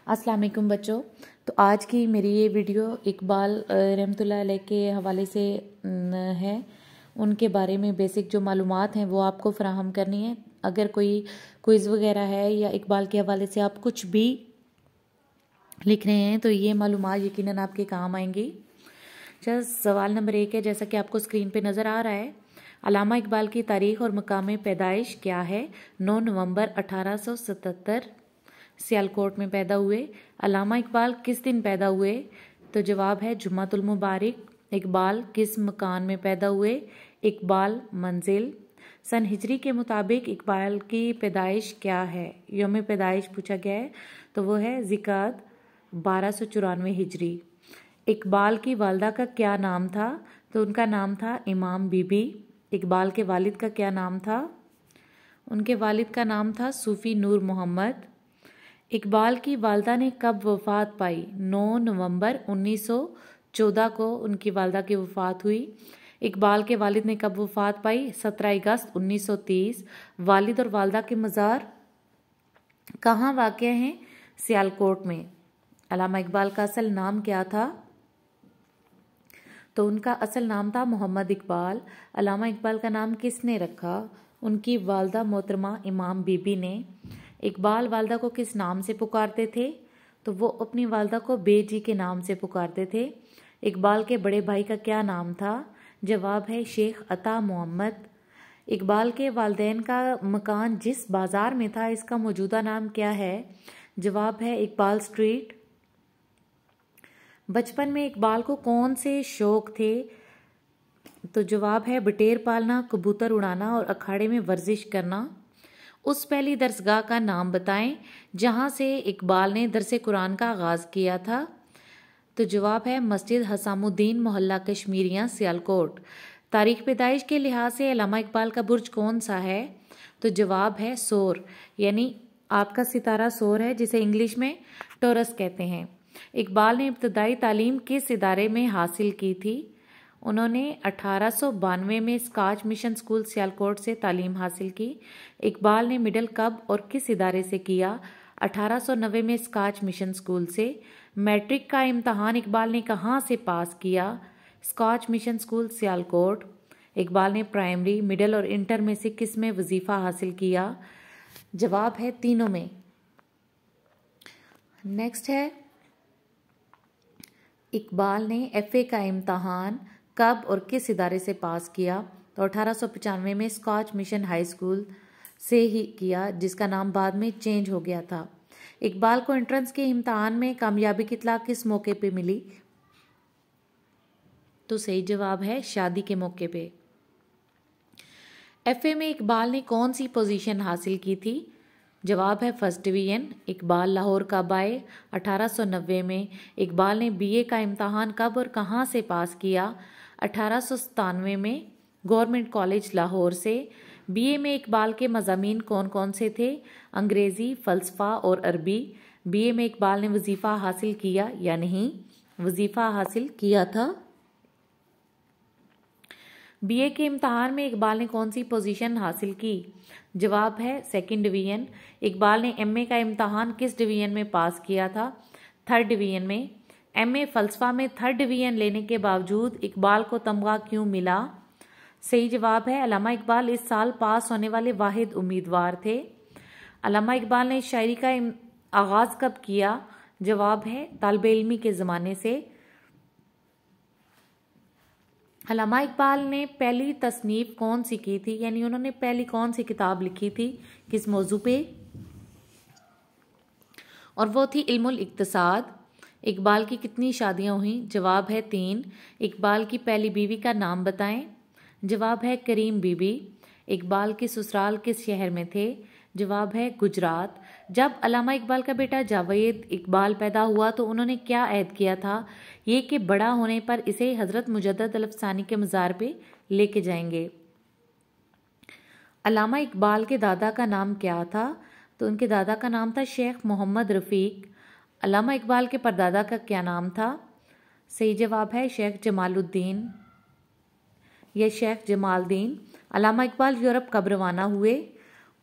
अस्सलाम वालेकुम बच्चों। तो आज की मेरी ये वीडियो इकबाल रहमतुल्लाह अलैह के हवाले से है। उनके बारे में बेसिक जो मालूमात हैं वो आपको फराहम करनी है। अगर कोई क्विज़ वगैरह है या इकबाल के हवाले से आप कुछ भी लिख रहे हैं तो ये मालूमात यकीनन आपके काम आएंगी। चल सवाल नंबर 1 है, जैसा कि आपको स्क्रीन पे नज़र आ रहा है। अल्लामा इकबाल की तारीख़ और मकाम पैदाइश क्या है? 9 नवंबर 1877 सियालकोट में पैदा हुए। अल्लामा इकबाल किस दिन पैदा हुए? तो जवाब है जुम्मतुल मुबारक। इकबाल किस मकान में पैदा हुए? इकबाल मंजिल। सन हिजरी के मुताबिक इकबाल की पैदाइश क्या है? यौम पैदाइश पूछा गया है तो वो है ज़िकात 1294 हिजरी। इकबाल की वालदा का क्या नाम था? तो उनका नाम था इमाम बीबी। इकबाल के वालिद का क्या नाम था? उनके वालिद का नाम था सूफ़ी नूर मोहम्मद। इकबाल की वालदा ने कब वफ़ात पाई? 9 नवंबर 1914 को उनकी वालदा की वफ़ात हुई। इकबाल के वालिद ने कब वफ़ात पाई? 17 अगस्त 1930। वालिद और वालदा के मज़ार कहाँ वाक़या हैं? सियालकोट में। अल्लामा इकबाल का असल नाम क्या था? तो उनका असल नाम था मोहम्मद इकबाल। अल्लामा इकबाल का नाम किसने रखा? उनकी वालदा मोहतरमा इमाम बीबी ने। इकबाल वालदा को किस नाम से पुकारते थे? तो वो अपनी वालदा को बेजी के नाम से पुकारते थे। इकबाल के बड़े भाई का क्या नाम था? जवाब है शेख अता मोहम्मद। इकबाल के वालिदैन का मकान जिस बाज़ार में था इसका मौजूदा नाम क्या है? जवाब है इकबाल स्ट्रीट। बचपन में इकबाल को कौन से शौक थे? तो जवाब है बटेर पालना, कबूतर उड़ाना और अखाड़े में वर्जिश करना। उस पहली दरसगाह का नाम बताएं जहां से इकबाल ने दरसे कुरान का आगाज़ किया था। तो जवाब है मस्जिद हसामुद्दीन मोहल्ला कश्मीरियाँ सियालकोट। तारीख पैदाइश के लिहाज से अल्लामा इकबाल का बुर्ज कौन सा है? तो जवाब है सोर, यानी आपका सितारा सोर है जिसे इंग्लिश में टोरस कहते हैं। इकबाल ने इब्तदाई तालीम किस इदारे में हासिल की थी? उन्होंने 1892 में स्कॉच मिशन स्कूल सियालकोट से तालीम हासिल की। इकबाल ने मिडल कब और किस इदारे से किया? 1890 में स्कॉच मिशन स्कूल से। मैट्रिक का इम्तहान इकबाल ने कहाँ से पास किया? Scotch mission school Sialkot. Iqbal ने प्राइमरी, मिडल और इंटर में से किस में वजीफ़ा हासिल किया? जवाब है तीनों में। नेक्स्ट है इकबाल ने एफए का इम्तहान कब और किस इदारे से पास किया? तो 1895 में स्कॉच मिशन हाई स्कूल से ही किया, जिसका नाम बाद में चेंज हो गया था। इकबाल को एंट्रेंस के इम्तहान में कामयाबी की इत्तला किस मौके पे मिली? तो सही जवाब है शादी के मौके पे। एफए में इकबाल ने कौन सी पोजीशन हासिल की थी? जवाब है फर्स्ट डिवीजन। इकबाल लाहौर कब आए? 1890 में। इकबाल ने बीए का इम्तहान कब और कहाँ से पास किया? 1897 में गवर्नमेंट कॉलेज लाहौर से। बीए में इकबाल के मज़ामीन कौन कौन से थे? अंग्रेज़ी, फ़लसफ़ा और अरबी। बीए में इकबाल ने वजीफ़ा हासिल किया या नहीं? वजीफ़ा हासिल किया था। बीए के इम्तहान में इकबाल ने कौन सी पोजीशन हासिल की? जवाब है सेकंड डिवीज़न। इकबाल ने एमए का इम्तहान किस डिवीज़न में पास किया था? थर्ड डिवीज़न में। एमए फ़लसफ़ा में थर्ड डिवीज़न लेने के बावजूद इकबाल को तमगा क्यों मिला? सही जवाब है अल्लामा इकबाल इस साल पास होने वाले वाहिद उम्मीदवार थे। अल्लामा इकबाल ने शायरी का आगाज़ कब किया? जवाब है तालिबे इल्मी के ज़माने से। अल्लामा इकबाल ने पहली तसनीफ़ कौन सी की थी, यानी उन्होंने पहली कौन सी किताब लिखी थी, किस मौजू पे? और वो थी इल्मुल इक्तिसाद। इकबाल की कितनी शादियां हुई? जवाब है 3। इकबाल की पहली बीवी का नाम बताएं। जवाब है करीम बीबी। इकबाल के ससुराल किस शहर में थे? जवाब है गुजरात। जब अल्लामा इकबाल का बेटा जावेद इकबाल पैदा हुआ तो उन्होंने क्या अहद किया था? ये कि बड़ा होने पर इसे हज़रत मुजद्दद अल-अफ़सानी के मज़ार पे लेके जाएंगे। अल्लामा इकबाल के दादा का नाम क्या था? तो उनके दादा का नाम था शेख मोहम्मद रफ़ीक। अल्लामा इकबाल के परदादा का क्या नाम था? सही जवाब है शेख जमालुद्दीन या शेख जमालदीन। अल्लामा इकबाल यूरोप कब रवाना हुए?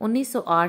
1908